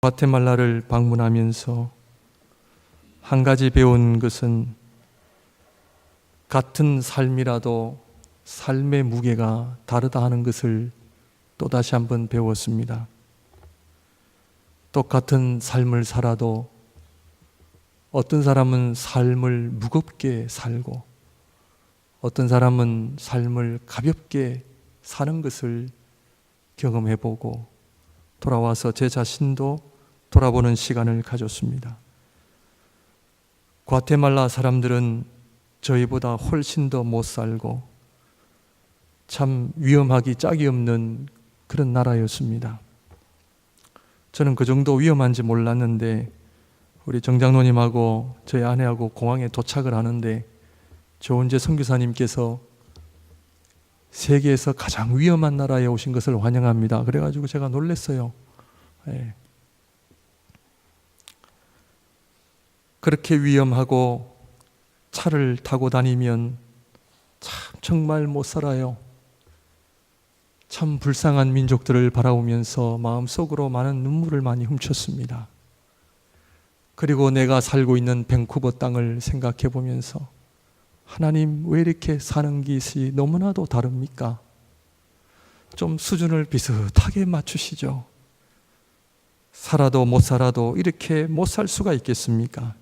과테말라를 방문하면서 한 가지 배운 것은 같은 삶이라도 삶의 무게가 다르다 하는 것을 또다시 한번 배웠습니다. 똑같은 삶을 살아도 어떤 사람은 삶을 무겁게 살고 어떤 사람은 삶을 가볍게 사는 것을 경험해보고 돌아와서 제 자신도 돌아보는 시간을 가졌습니다. 과테말라 사람들은 저희보다 훨씬 더 못 살고 참 위험하기 짝이 없는 그런 나라였습니다. 저는 그 정도 위험한지 몰랐는데 우리 정장로님하고 저희 아내하고 공항에 도착을 하는데 조은재 선교사님께서 세계에서 가장 위험한 나라에 오신 것을 환영합니다. 그래가지고 제가 놀랐어요. 예. 그렇게 위험하고 차를 타고 다니면 참 정말 못 살아요. 참 불쌍한 민족들을 바라보면서 마음속으로 많은 눈물을 많이 훔쳤습니다. 그리고 내가 살고 있는 밴쿠버 땅을 생각해 보면서 하나님 왜 이렇게 사는 것이 너무나도 다릅니까? 좀 수준을 비슷하게 맞추시죠. 살아도 못 살아도 이렇게 못 살 수가 있겠습니까?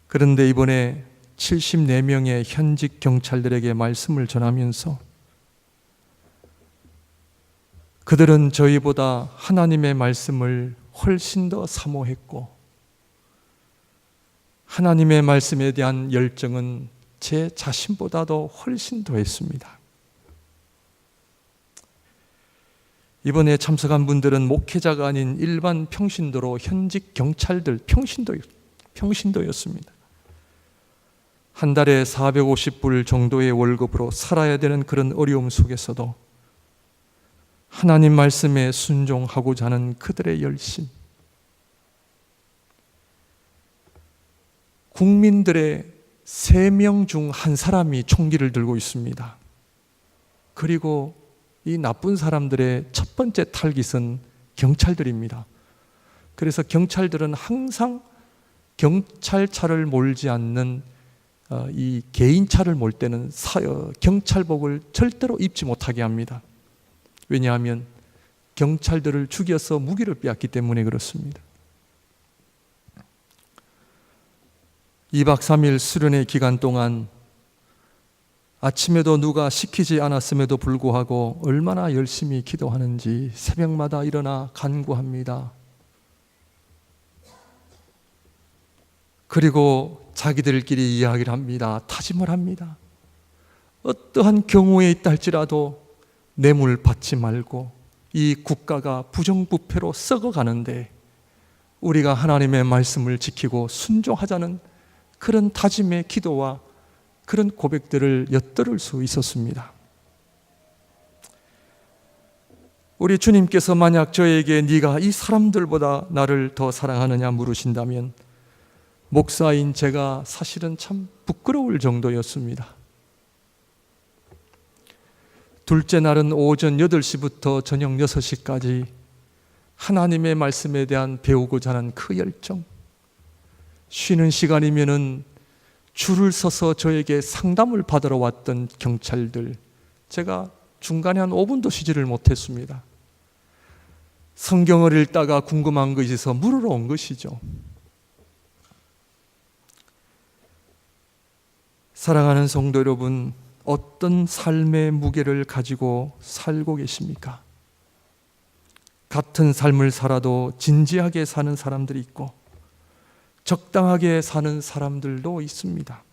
그런데 이번에 74명의 현직 경찰들에게 말씀을 전하면서 그들은 저희보다 하나님의 말씀을 훨씬 더 사모했고 하나님의 말씀에 대한 열정은 제 자신보다도 훨씬 더했습니다. 이번에 참석한 분들은 목회자가 아닌 일반 평신도로 현직 경찰들 평신도였습니다. 한 달에 450불 정도의 월급으로 살아야 되는 그런 어려움 속에서도 하나님 말씀에 순종하고자 하는 그들의 열심, 국민들의 3명 중 한 사람이 총기를 들고 있습니다. 그리고 이 나쁜 사람들의 첫 번째 타깃은 경찰들입니다. 그래서 경찰들은 항상 경찰차를 몰지 않는 이 개인차를 몰 때는 경찰복을 절대로 입지 못하게 합니다. 왜냐하면 경찰들을 죽여서 무기를 빼앗기 때문에 그렇습니다. 2박 3일 수련회 기간 동안 아침에도 누가 시키지 않았음에도 불구하고 얼마나 열심히 기도하는지 새벽마다 일어나 간구합니다. 그리고 자기들끼리 이야기를 합니다. 다짐을 합니다. 어떠한 경우에 있다 할지라도 뇌물 받지 말고 이 국가가 부정부패로 썩어가는데 우리가 하나님의 말씀을 지키고 순종하자는 그런 다짐의 기도와 그런 고백들을 엿들을 수 있었습니다. 우리 주님께서 만약 저에게 네가 이 사람들보다 나를 더 사랑하느냐 물으신다면 목사인 제가 사실은 참 부끄러울 정도였습니다. 둘째 날은 오전 8시부터 저녁 6시까지 하나님의 말씀에 대한 배우고자 하는 그 열정, 쉬는 시간이면은 줄을 서서 저에게 상담을 받으러 왔던 경찰들, 제가 중간에 한 5분도 쉬지를 못했습니다. 성경을 읽다가 궁금한 것이 있어서 물으러 온 것이죠. 사랑하는 성도 여러분, 어떤 삶의 무게를 가지고 살고 계십니까? 같은 삶을 살아도 진지하게 사는 사람들이 있고 적당하게 사는 사람들도 있습니다.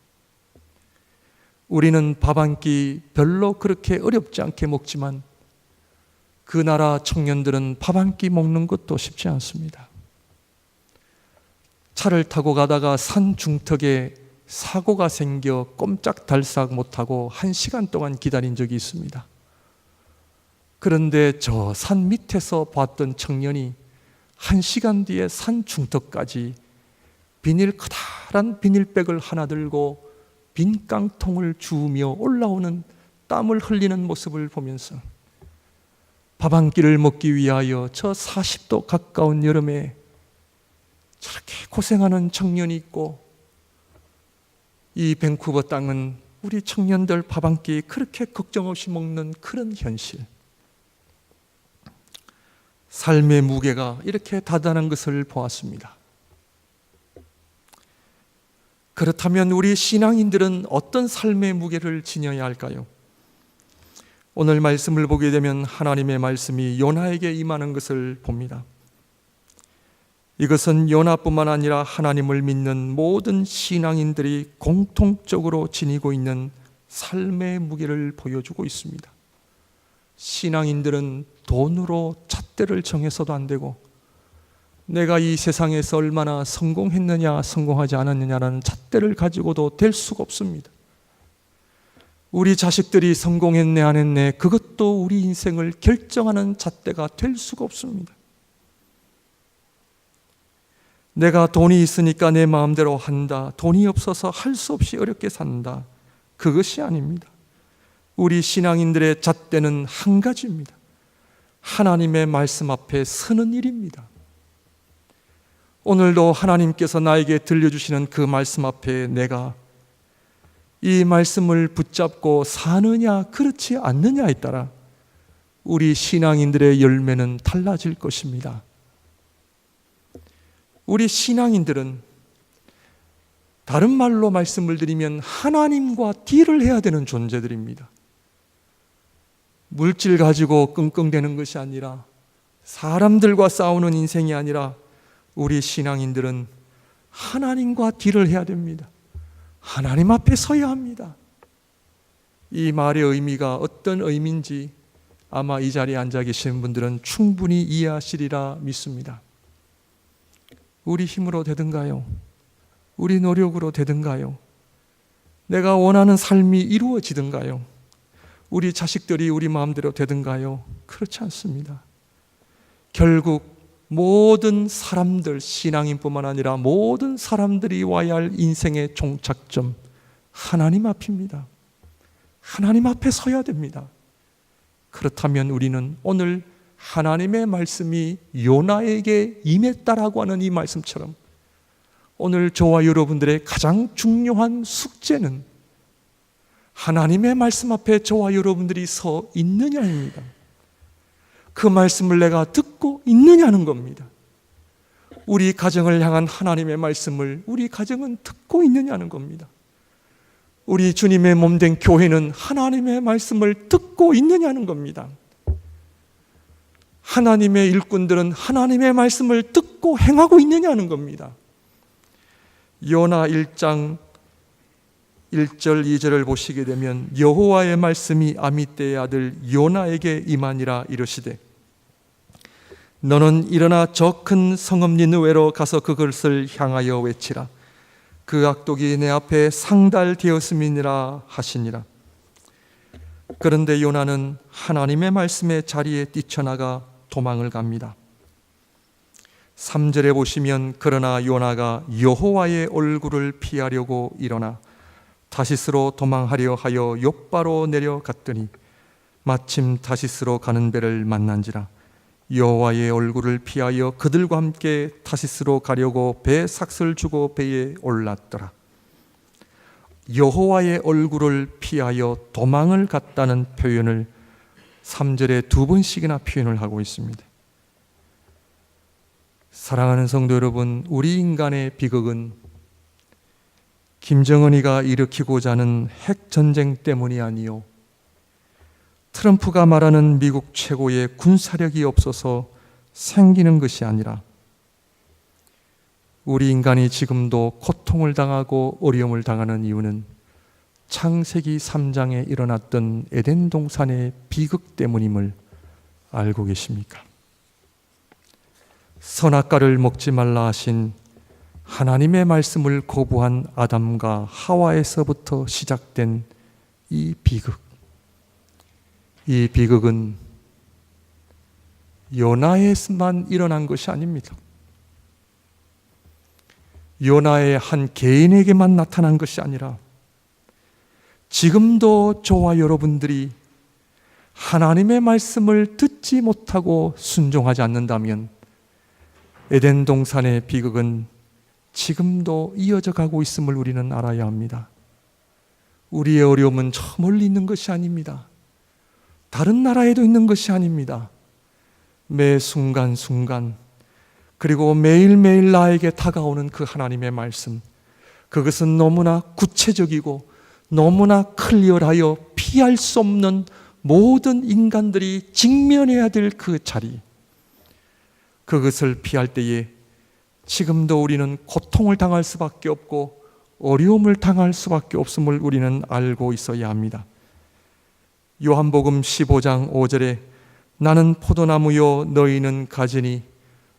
우리는 밥 한 끼 별로 그렇게 어렵지 않게 먹지만 그 나라 청년들은 밥 한 끼 먹는 것도 쉽지 않습니다. 차를 타고 가다가 산 중턱에 사고가 생겨 꼼짝달싹 못하고 1시간 동안 기다린 적이 있습니다. 그런데 저 산 밑에서 봤던 청년이 1시간 뒤에 산 중턱까지 커다란 비닐백을 하나 들고 빈 깡통을 주우며 올라오는 땀을 흘리는 모습을 보면서 밥 한 끼를 먹기 위하여 저 40도 가까운 여름에 저렇게 고생하는 청년이 있고, 이 밴쿠버 땅은 우리 청년들 밥 한 끼 그렇게 걱정 없이 먹는 그런 현실. 삶의 무게가 이렇게 다단한 것을 보았습니다. 그렇다면 우리 신앙인들은 어떤 삶의 무게를 지녀야 할까요? 오늘 말씀을 보게 되면 하나님의 말씀이 요나에게 임하는 것을 봅니다. 이것은 요나뿐만 아니라 하나님을 믿는 모든 신앙인들이 공통적으로 지니고 있는 삶의 무게를 보여주고 있습니다. 신앙인들은 돈으로 잣대를 정해서도 안 되고, 내가 이 세상에서 얼마나 성공했느냐 성공하지 않았느냐라는 잣대를 가지고도 될 수가 없습니다. 우리 자식들이 성공했네 안 했네, 그것도 우리 인생을 결정하는 잣대가 될 수가 없습니다. 내가 돈이 있으니까 내 마음대로 한다, 돈이 없어서 할 수 없이 어렵게 산다, 그것이 아닙니다. 우리 신앙인들의 잣대는 한 가지입니다. 하나님의 말씀 앞에 서는 일입니다. 오늘도 하나님께서 나에게 들려주시는 그 말씀 앞에 내가 이 말씀을 붙잡고 사느냐 그렇지 않느냐에 따라 우리 신앙인들의 열매는 달라질 것입니다. 우리 신앙인들은 다른 말로 말씀을 드리면 하나님과 딜을 해야 되는 존재들입니다. 물질 가지고 끙끙대는 것이 아니라, 사람들과 싸우는 인생이 아니라, 우리 신앙인들은 하나님과 딜을 해야 됩니다. 하나님 앞에 서야 합니다. 이 말의 의미가 어떤 의미인지 아마 이 자리에 앉아 계시는 분들은 충분히 이해하시리라 믿습니다. 우리 힘으로 되든가요? 우리 노력으로 되든가요? 내가 원하는 삶이 이루어지든가요? 우리 자식들이 우리 마음대로 되든가요? 그렇지 않습니다. 결국 모든 사람들, 신앙인뿐만 아니라 모든 사람들이 와야 할 인생의 종착점, 하나님 앞입니다. 하나님 앞에 서야 됩니다. 그렇다면 우리는 오늘 하나님의 말씀이 요나에게 임했다라고 하는 이 말씀처럼 오늘 저와 여러분들의 가장 중요한 숙제는 하나님의 말씀 앞에 저와 여러분들이 서 있느냐입니다. 그 말씀을 내가 듣고 있느냐는 겁니다. 우리 가정을 향한 하나님의 말씀을 우리 가정은 듣고 있느냐는 겁니다. 우리 주님의 몸된 교회는 하나님의 말씀을 듣고 있느냐는 겁니다. 하나님의 일꾼들은 하나님의 말씀을 듣고 행하고 있느냐는 겁니다. 요나 1장 1절 2절을 보시게 되면 여호와의 말씀이 아미떼의 아들 요나에게 임하니라 이르시되 너는 일어나 저 큰 성읍 니느웨로 가서 그것을 향하여 외치라. 그 악독이 내 앞에 상달되었음이니라 하시니라. 그런데 요나는 하나님의 말씀의 자리에 뛰쳐나가 도망을 갑니다. 3절에 보시면 그러나 요나가 여호와의 얼굴을 피하려고 일어나 다시스로 도망하려 하여 욥바로 내려갔더니 마침 다시스로 가는 배를 만난지라. 여호와의 얼굴을 피하여 그들과 함께 다시스로 가려고 배 삭슬 주고 배에 올랐더라. 여호와의 얼굴을 피하여 도망을 갔다는 표현을 3절에 2번씩이나 표현을 하고 있습니다. 사랑하는 성도 여러분, 우리 인간의 비극은 김정은이가 일으키고자 하는 핵전쟁 때문이 아니요, 트럼프가 말하는 미국 최고의 군사력이 없어서 생기는 것이 아니라 우리 인간이 지금도 고통을 당하고 어려움을 당하는 이유는 창세기 3장에 일어났던 에덴 동산의 비극 때문임을 알고 계십니까? 선악과를 먹지 말라 하신 하나님의 말씀을 거부한 아담과 하와에서부터 시작된 이 비극, 이 비극은 요나에만 일어난 것이 아닙니다. 요나의 한 개인에게만 나타난 것이 아니라 지금도 저와 여러분들이 하나님의 말씀을 듣지 못하고 순종하지 않는다면 에덴 동산의 비극은 지금도 이어져 가고 있음을 우리는 알아야 합니다. 우리의 어려움은 저 멀리 있는 것이 아닙니다. 다른 나라에도 있는 것이 아닙니다. 매 순간순간 그리고 매일매일 나에게 다가오는 그 하나님의 말씀, 그것은 너무나 구체적이고 너무나 클리어하여 피할 수 없는 모든 인간들이 직면해야 될 그 자리, 그것을 피할 때에 지금도 우리는 고통을 당할 수밖에 없고 어려움을 당할 수밖에 없음을 우리는 알고 있어야 합니다. 요한복음 15장 5절에 나는 포도나무요 너희는 가지니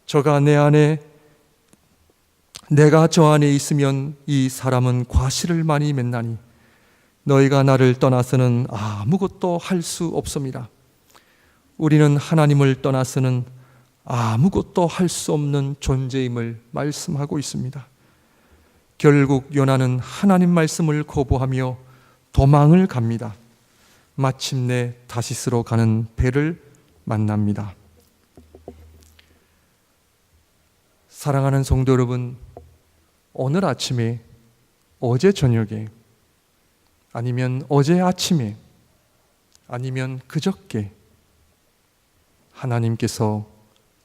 저가 내 안에 내가 저 안에 있으면 이 사람은 과실을 많이 맺나니 너희가 나를 떠나서는 아무것도 할 수 없습니다. 우리는 하나님을 떠나서는 아무것도 할 수 없는 존재임을 말씀하고 있습니다. 결국 요나는 하나님 말씀을 거부하며 도망을 갑니다. 마침내 다시스로 가는 배를 만납니다. 사랑하는 성도 여러분, 오늘 아침에, 어제 저녁에, 아니면 어제 아침에, 아니면 그저께 하나님께서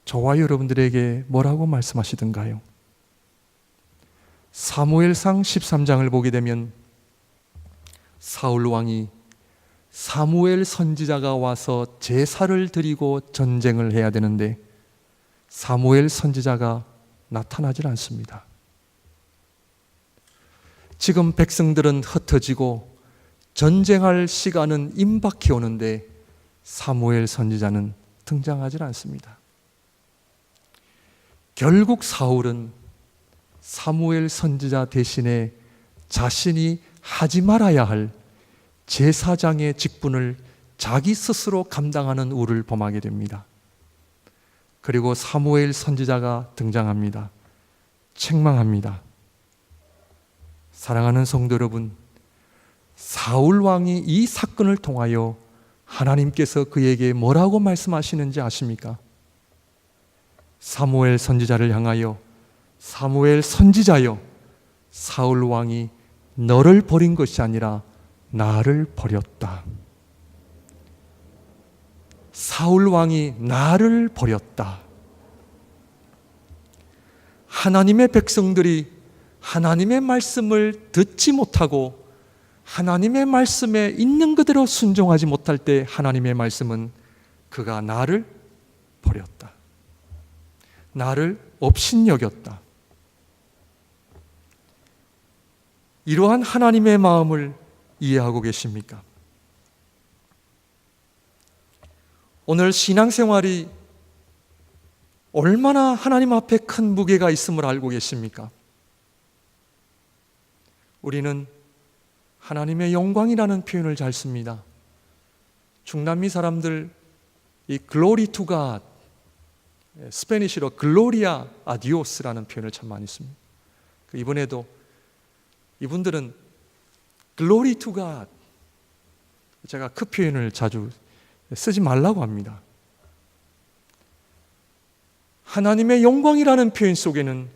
저와 여러분들에게 뭐라고 말씀하시던가요? 사무엘상 13장을 보게 되면 사울 왕이 사무엘 선지자가 와서 제사를 드리고 전쟁을 해야 되는데 사무엘 선지자가 나타나질 않습니다. 지금 백성들은 흩어지고 전쟁할 시간은 임박해 오는데 사무엘 선지자는 등장하지 않습니다. 결국 사울은 사무엘 선지자 대신에 자신이 하지 말아야 할 제사장의 직분을 자기 스스로 감당하는 우를 범하게 됩니다. 그리고 사무엘 선지자가 등장합니다. 책망합니다. 사랑하는 성도 여러분, 사울 왕이 이 사건을 통하여 하나님께서 그에게 뭐라고 말씀하시는지 아십니까? 사무엘 선지자를 향하여 사무엘 선지자여, 사울 왕이 너를 버린 것이 아니라 나를 버렸다. 사울 왕이 나를 버렸다. 하나님의 백성들이 하나님의 말씀을 듣지 못하고 하나님의 말씀에 있는 그대로 순종하지 못할 때 하나님의 말씀은 그가 나를 버렸다. 나를 업신여겼다. 이러한 하나님의 마음을 이해하고 계십니까? 오늘 신앙생활이 얼마나 하나님 앞에 큰 무게가 있음을 알고 계십니까? 우리는 하나님의 영광이라는 표현을 잘 씁니다. 중남미 사람들 이 glory to God, 스페니쉬로 글로리아 아디오스라는 표현을 참 많이 씁니다. 이번에도 이분들은 glory to God, 제가 그 표현을 자주 쓰지 말라고 합니다. 하나님의 영광이라는 표현 속에는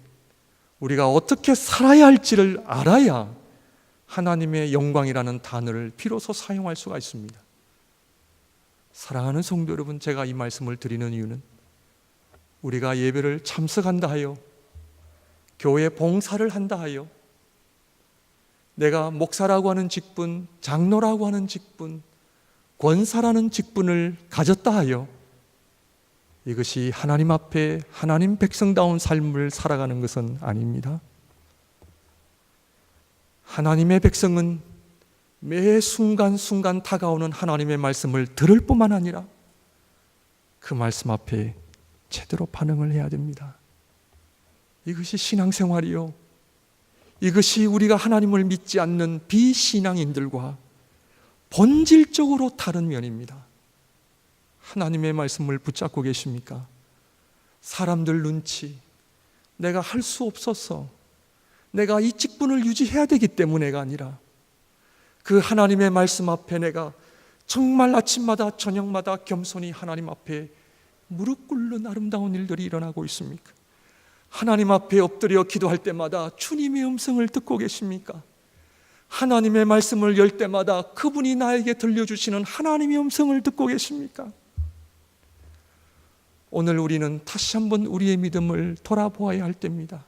우리가 어떻게 살아야 할지를 알아야 하나님의 영광이라는 단어를 비로소 사용할 수가 있습니다. 사랑하는 성도 여러분, 제가 이 말씀을 드리는 이유는 우리가 예배를 참석한다 하여, 교회 봉사를 한다 하여, 내가 목사라고 하는 직분, 장로라고 하는 직분, 권사라는 직분을 가졌다 하여 이것이 하나님 앞에 하나님 백성다운 삶을 살아가는 것은 아닙니다. 하나님의 백성은 매 순간순간 다가오는 하나님의 말씀을 들을 뿐만 아니라 그 말씀 앞에 제대로 반응을 해야 됩니다. 이것이 신앙생활이요, 이것이 우리가 하나님을 믿지 않는 비신앙인들과 본질적으로 다른 면입니다. 하나님의 말씀을 붙잡고 계십니까? 사람들 눈치, 내가 할 수 없어서, 내가 이 직분을 유지해야 되기 때문에가 아니라 그 하나님의 말씀 앞에 내가 정말 아침마다 저녁마다 겸손히 하나님 앞에 무릎 꿇는 아름다운 일들이 일어나고 있습니까? 하나님 앞에 엎드려 기도할 때마다 주님의 음성을 듣고 계십니까? 하나님의 말씀을 열 때마다 그분이 나에게 들려주시는 하나님의 음성을 듣고 계십니까? 오늘 우리는 다시 한번 우리의 믿음을 돌아보아야 할 때입니다.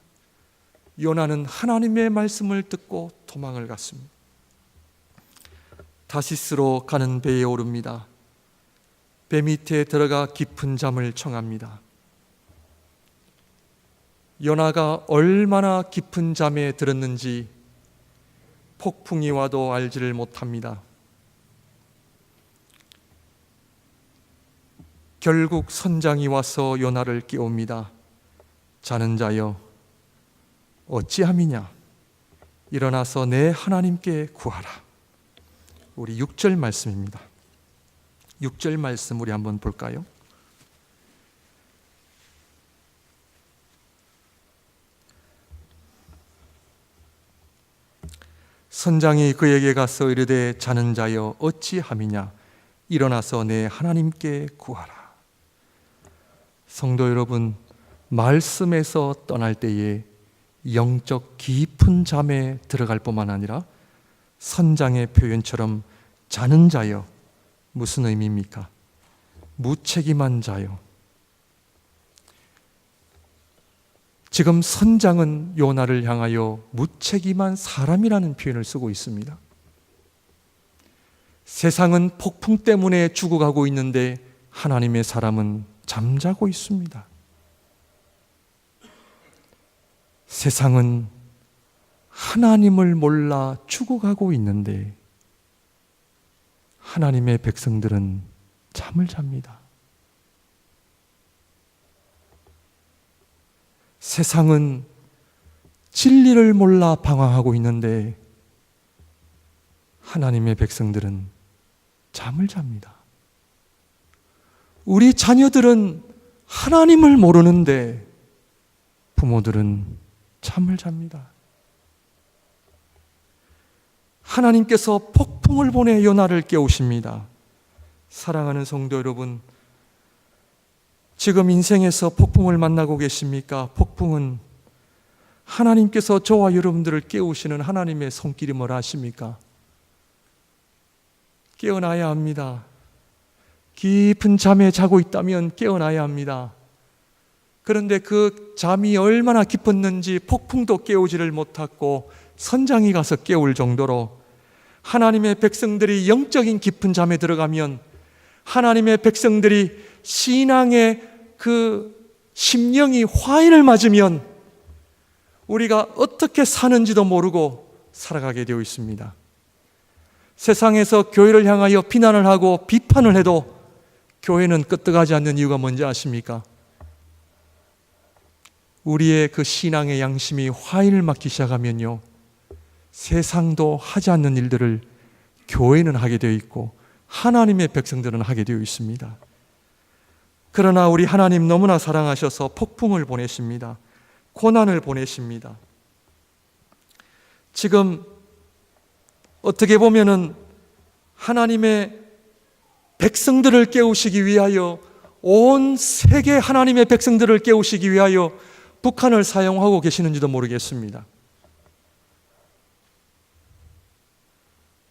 요나는 하나님의 말씀을 듣고 도망을 갔습니다. 다시스로 가는 배에 오릅니다. 배 밑에 들어가 깊은 잠을 청합니다. 요나가 얼마나 깊은 잠에 들었는지 폭풍이 와도 알지를 못합니다. 결국 선장이 와서 요나를 깨웁니다. 자는 자여 어찌함이냐, 일어나서 내 하나님께 구하라. 우리 6절 말씀입니다. 6절 말씀 우리 한번 볼까요? 선장이 그에게 가서 이르되 자는 자여 어찌함이냐, 일어나서 내 하나님께 구하라. 성도 여러분, 말씀에서 떠날 때에 영적 깊은 잠에 들어갈 뿐만 아니라 선장의 표현처럼 자는 자여, 무슨 의미입니까? 무책임한 자여. 지금 선장은 요나를 향하여 무책임한 사람이라는 표현을 쓰고 있습니다. 세상은 폭풍 때문에 죽어가고 있는데 하나님의 사람은 잠자고 있습니다. 세상은 하나님을 몰라 죽어가고 있는데 하나님의 백성들은 잠을 잡니다. 세상은 진리를 몰라 방황하고 있는데 하나님의 백성들은 잠을 잡니다. 우리 자녀들은 하나님을 모르는데 부모들은 잠을 잡니다. 하나님께서 폭풍을 보내 요나를 깨우십니다. 사랑하는 성도 여러분, 지금 인생에서 폭풍을 만나고 계십니까? 폭풍은 하나님께서 저와 여러분들을 깨우시는 하나님의 손길임을 아십니까? 깨어나야 합니다. 깊은 잠에 자고 있다면 깨어나야 합니다. 그런데 그 잠이 얼마나 깊었는지 폭풍도 깨우지를 못하고 선장이 가서 깨울 정도로 하나님의 백성들이 영적인 깊은 잠에 들어가면 하나님의 백성들이 신앙의 그 심령이 화인을 맞으면 우리가 어떻게 사는지도 모르고 살아가게 되어 있습니다. 세상에서 교회를 향하여 비난을 하고 비판을 해도 교회는 끄떡하지 않는 이유가 뭔지 아십니까? 우리의 그 신앙의 양심이 화인을 맞기 시작하면요, 세상도 하지 않는 일들을 교회는 하게 되어 있고 하나님의 백성들은 하게 되어 있습니다. 그러나 우리 하나님 너무나 사랑하셔서 폭풍을 보내십니다. 고난을 보내십니다. 지금 어떻게 보면은 하나님의 백성들을 깨우시기 위하여, 온 세계 하나님의 백성들을 깨우시기 위하여 북한을 사용하고 계시는지도 모르겠습니다.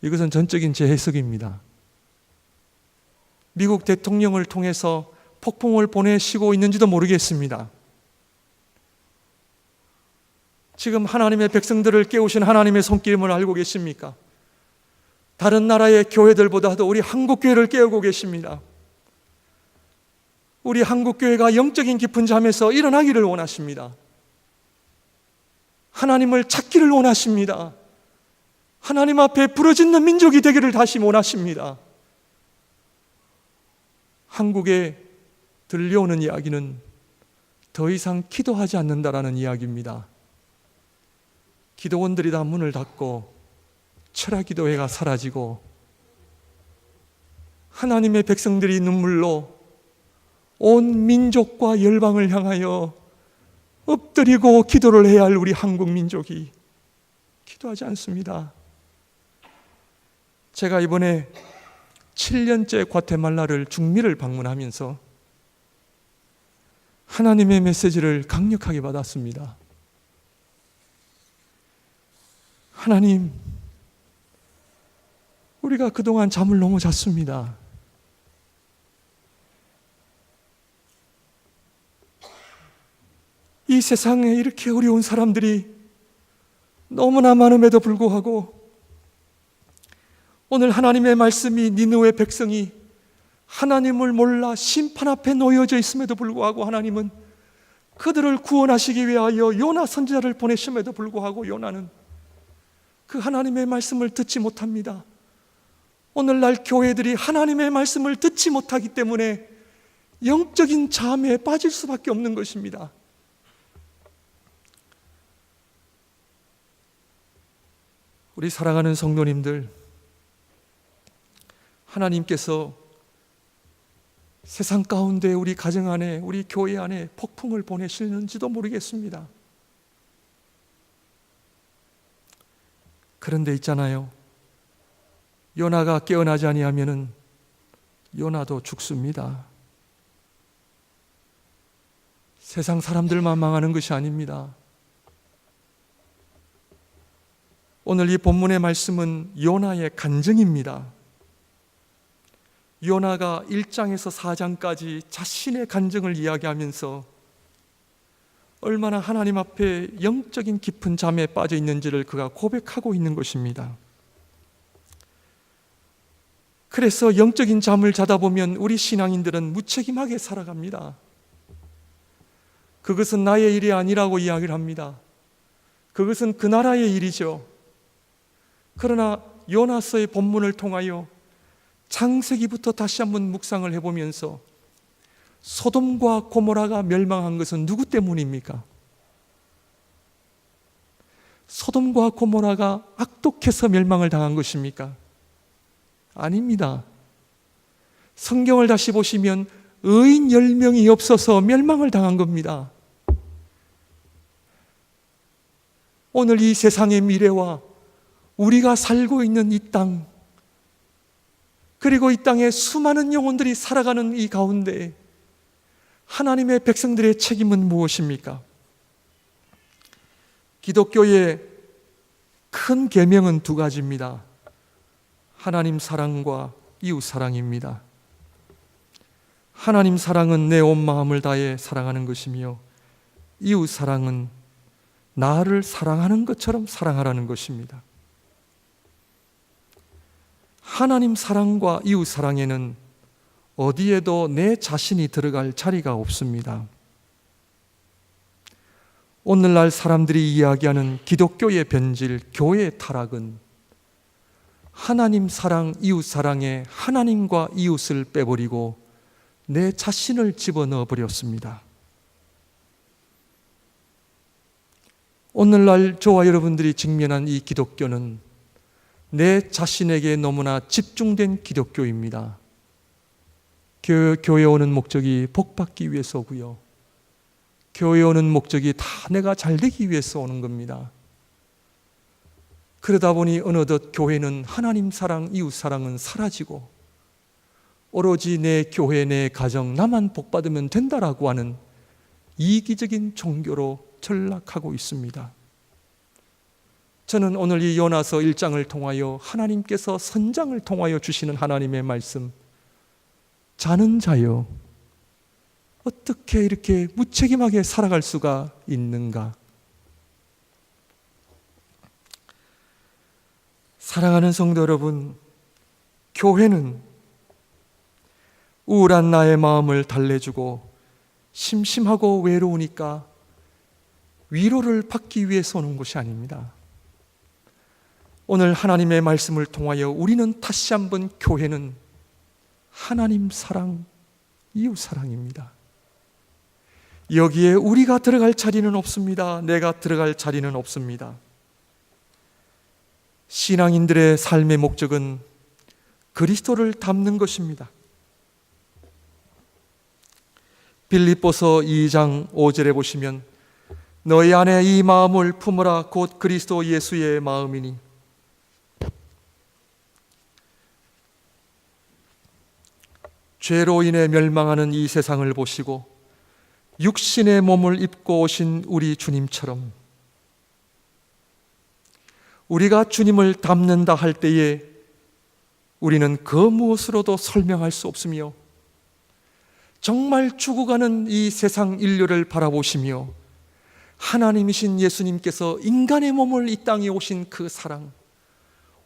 이것은 전적인 제 해석입니다. 미국 대통령을 통해서 폭풍을 보내시고 있는지도 모르겠습니다. 지금 하나님의 백성들을 깨우신 하나님의 손길임을 알고 계십니까? 다른 나라의 교회들보다도 우리 한국교회를 깨우고 계십니다. 우리 한국교회가 영적인 깊은 잠에서 일어나기를 원하십니다. 하나님을 찾기를 원하십니다. 하나님 앞에 부르짖는 민족이 되기를 다시 원하십니다. 한국에 들려오는 이야기는 더 이상 기도하지 않는다라는 이야기입니다. 기도원들이 다 문을 닫고 철야기도회가 사라지고 하나님의 백성들이 눈물로 온 민족과 열방을 향하여 엎드리고 기도를 해야 할 우리 한국 민족이 기도하지 않습니다. 제가 이번에 7년째 과테말라를 중미를 방문하면서 하나님의 메시지를 강력하게 받았습니다. 하나님, 우리가 그동안 잠을 너무 잤습니다. 이 세상에 이렇게 어려운 사람들이 너무나 많음에도 불구하고 오늘 하나님의 말씀이 니느웨 백성이 하나님을 몰라 심판 앞에 놓여져 있음에도 불구하고 하나님은 그들을 구원하시기 위하여 요나 선지자를 보내심에도 불구하고 요나는 그 하나님의 말씀을 듣지 못합니다. 오늘날 교회들이 하나님의 말씀을 듣지 못하기 때문에 영적인 잠에 빠질 수밖에 없는 것입니다. 우리 사랑하는 성도님들, 하나님께서 세상 가운데 우리 가정 안에, 우리 교회 안에 폭풍을 보내시는지도 모르겠습니다. 그런데 있잖아요, 요나가 깨어나지 아니하면은 요나도 죽습니다. 세상 사람들만 망하는 것이 아닙니다. 오늘 이 본문의 말씀은 요나의 간증입니다. 요나가 1장에서 4장까지 자신의 간증을 이야기하면서 얼마나 하나님 앞에 영적인 깊은 잠에 빠져 있는지를 그가 고백하고 있는 것입니다. 그래서 영적인 잠을 자다 보면 우리 신앙인들은 무책임하게 살아갑니다. 그것은 나의 일이 아니라고 이야기를 합니다. 그것은 그 나라의 일이죠. 그러나 요나서의 본문을 통하여 창세기부터 다시 한번 묵상을 해보면서 소돔과 고모라가 멸망한 것은 누구 때문입니까? 소돔과 고모라가 악독해서 멸망을 당한 것입니까? 아닙니다. 성경을 다시 보시면 의인 10명이 없어서 멸망을 당한 겁니다. 오늘 이 세상의 미래와 우리가 살고 있는 이 땅, 그리고 이 땅에 수많은 영혼들이 살아가는 이 가운데 하나님의 백성들의 책임은 무엇입니까? 기독교의 큰 계명은 두 가지입니다. 하나님 사랑과 이웃 사랑입니다. 하나님 사랑은 내 온 마음을 다해 사랑하는 것이며 이웃 사랑은 나를 사랑하는 것처럼 사랑하라는 것입니다. 하나님 사랑과 이웃 사랑에는 어디에도 내 자신이 들어갈 자리가 없습니다. 오늘날 사람들이 이야기하는 기독교의 변질, 교회의 타락은 하나님 사랑, 이웃 사랑에 하나님과 이웃을 빼버리고 내 자신을 집어넣어 버렸습니다. 오늘날 저와 여러분들이 직면한 이 기독교는 내 자신에게 너무나 집중된 기독교입니다. 교회 오는 목적이 복받기 위해서 오고요. 교회 오는 목적이 다 내가 잘 되기 위해서 오는 겁니다. 그러다 보니 어느덧 교회는 하나님 사랑, 이웃 사랑은 사라지고 오로지 내 교회, 내 가정, 나만 복받으면 된다라고 하는 이기적인 종교로 전락하고 있습니다. 저는 오늘 이 요나서 1장을 통하여 하나님께서 선장을 통하여 주시는 하나님의 말씀, 자는 자여 어떻게 이렇게 무책임하게 살아갈 수가 있는가? 사랑하는 성도 여러분, 교회는 우울한 나의 마음을 달래주고 심심하고 외로우니까 위로를 받기 위해서 오는 것이 아닙니다. 오늘 하나님의 말씀을 통하여 우리는 다시 한번 교회는 하나님 사랑, 이웃 사랑입니다. 여기에 우리가 들어갈 자리는 없습니다. 내가 들어갈 자리는 없습니다. 신앙인들의 삶의 목적은 그리스도를 닮는 것입니다. 빌립보서 2장 5절에 보시면 너희 안에 이 마음을 품으라 곧 그리스도 예수의 마음이니 죄로 인해 멸망하는 이 세상을 보시고 육신의 몸을 입고 오신 우리 주님처럼 우리가 주님을 닮는다 할 때에 우리는 그 무엇으로도 설명할 수 없으며 정말 죽어가는 이 세상 인류를 바라보시며 하나님이신 예수님께서 인간의 몸을 이 땅에 오신 그 사랑,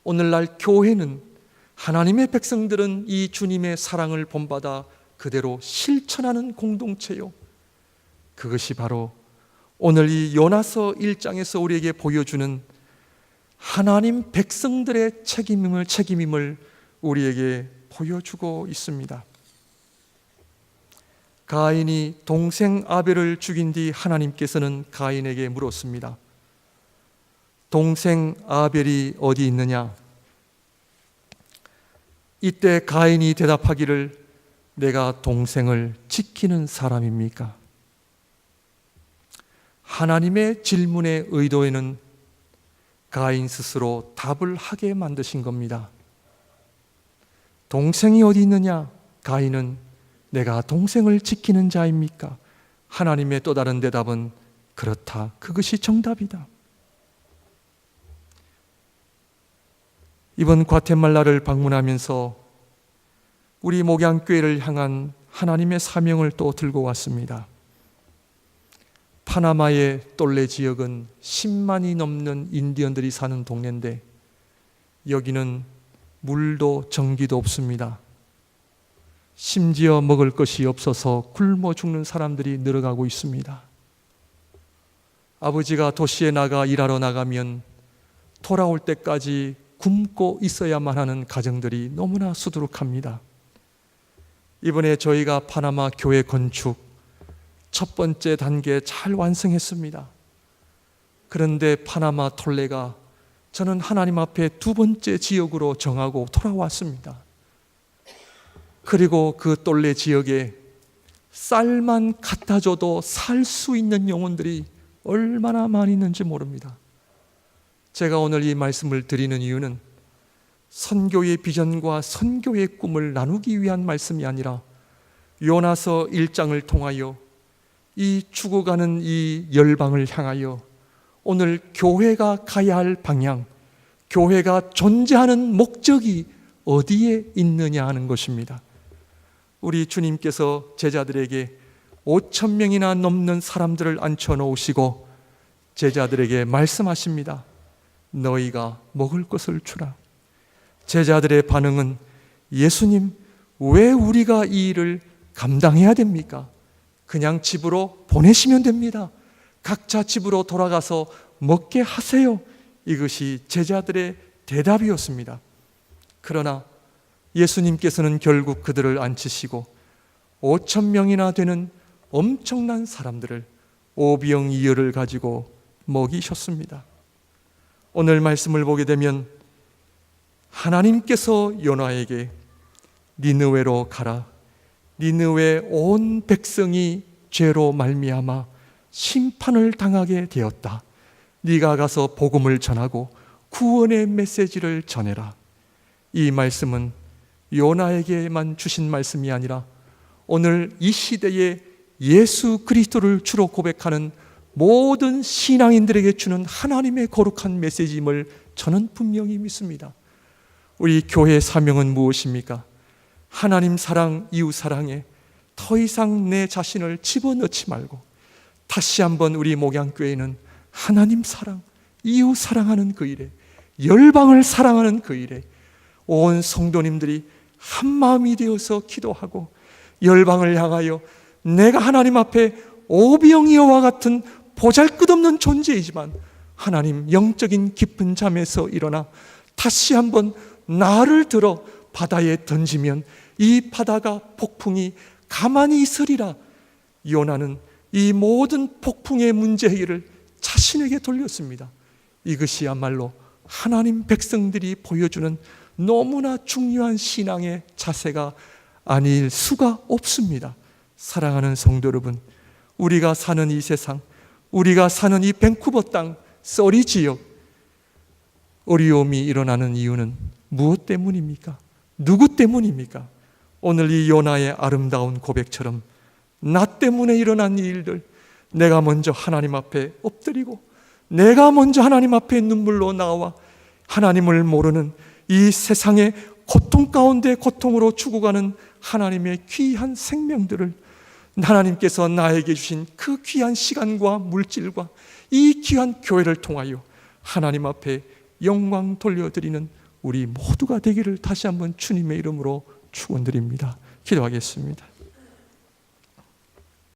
오늘날 교회는, 하나님의 백성들은 이 주님의 사랑을 본받아 그대로 실천하는 공동체요, 그것이 바로 오늘 이 요나서 1장에서 우리에게 보여주는 하나님 백성들의 책임임을 우리에게 보여주고 있습니다. 가인이 동생 아벨을 죽인 뒤 하나님께서는 가인에게 물었습니다. 동생 아벨이 어디 있느냐? 이때 가인이 대답하기를 내가 동생을 지키는 사람입니까? 하나님의 질문의 의도에는 가인 스스로 답을 하게 만드신 겁니다. 동생이 어디 있느냐? 가인은 내가 동생을 지키는 자입니까? 하나님의 또 다른 대답은 그렇다. 그것이 정답이다. 이번 과테말라를 방문하면서 우리 목양교회를 향한 하나님의 사명을 또 들고 왔습니다. 파나마의 똘레 지역은 10만이 넘는 인디언들이 사는 동네인데 여기는 물도 전기도 없습니다. 심지어 먹을 것이 없어서 굶어 죽는 사람들이 늘어가고 있습니다. 아버지가 도시에 나가 일하러 나가면 돌아올 때까지 굶고 있어야만 하는 가정들이 너무나 수두룩합니다. 이번에 저희가 파나마 교회 건축 첫 번째 단계 잘 완성했습니다. 그런데 파나마 톨레가 저는 하나님 앞에 두 번째 지역으로 정하고 돌아왔습니다. 그리고 그 똘레 지역에 쌀만 갖다 줘도 살 수 있는 영혼들이 얼마나 많이 있는지 모릅니다. 제가 오늘 이 말씀을 드리는 이유는 선교의 비전과 선교의 꿈을 나누기 위한 말씀이 아니라 요나서 1장을 통하여 이 죽어가는 이 열방을 향하여 오늘 교회가 가야 할 방향, 교회가 존재하는 목적이 어디에 있느냐 하는 것입니다. 우리 주님께서 제자들에게 5,000명이나 넘는 사람들을 앉혀놓으시고 제자들에게 말씀하십니다. 너희가 먹을 것을 주라. 제자들의 반응은 예수님, 왜 우리가 이 일을 감당해야 됩니까? 그냥 집으로 보내시면 됩니다. 각자 집으로 돌아가서 먹게 하세요. 이것이 제자들의 대답이었습니다. 그러나 예수님께서는 결국 그들을 앉히시고 5,000명이나 되는 엄청난 사람들을 오병이어를 가지고 먹이셨습니다. 오늘 말씀을 보게 되면 하나님께서 요나에게 니느웨로 가라. 니느웨 온 백성이 죄로 말미암아 심판을 당하게 되었다. 네가 가서 복음을 전하고 구원의 메시지를 전해라. 이 말씀은 요나에게만 주신 말씀이 아니라 오늘 이 시대에 예수 그리스도를 주로 고백하는 모든 신앙인들에게 주는 하나님의 거룩한 메시지임을 저는 분명히 믿습니다. 우리 교회의 사명은 무엇입니까? 하나님 사랑, 이웃 사랑에 더 이상 내 자신을 집어넣지 말고 다시 한번 우리 목양교회는 하나님 사랑, 이웃 사랑하는 그 일에, 열방을 사랑하는 그 일에 온 성도님들이 한 마음이 되어서 기도하고 열방을 향하여 내가 하나님 앞에 오병이어와 같은 보잘것없는 존재이지만 하나님 영적인 깊은 잠에서 일어나 다시 한번 나를 들어 바다에 던지면 이 바다가 폭풍이 가만히 있으리라. 요나는 이 모든 폭풍의 문제의를 자신에게 돌렸습니다. 이것이야말로 하나님 백성들이 보여주는 너무나 중요한 신앙의 자세가 아닐 수가 없습니다. 사랑하는 성도 여러분, 우리가 사는 이 세상, 우리가 사는 이 밴쿠버 땅, 서리 지역, 어려움이 일어나는 이유는 무엇 때문입니까? 누구 때문입니까? 오늘 이 요나의 아름다운 고백처럼 나 때문에 일어난 이 일들, 내가 먼저 하나님 앞에 엎드리고 내가 먼저 하나님 앞에 눈물로 나와 하나님을 모르는 이 세상의 고통 가운데 고통으로 죽어가는 하나님의 귀한 생명들을 하나님께서 나에게 주신 그 귀한 시간과 물질과 이 귀한 교회를 통하여 하나님 앞에 영광 돌려드리는 우리 모두가 되기를 다시 한번 주님의 이름으로 축원드립니다. 기도하겠습니다.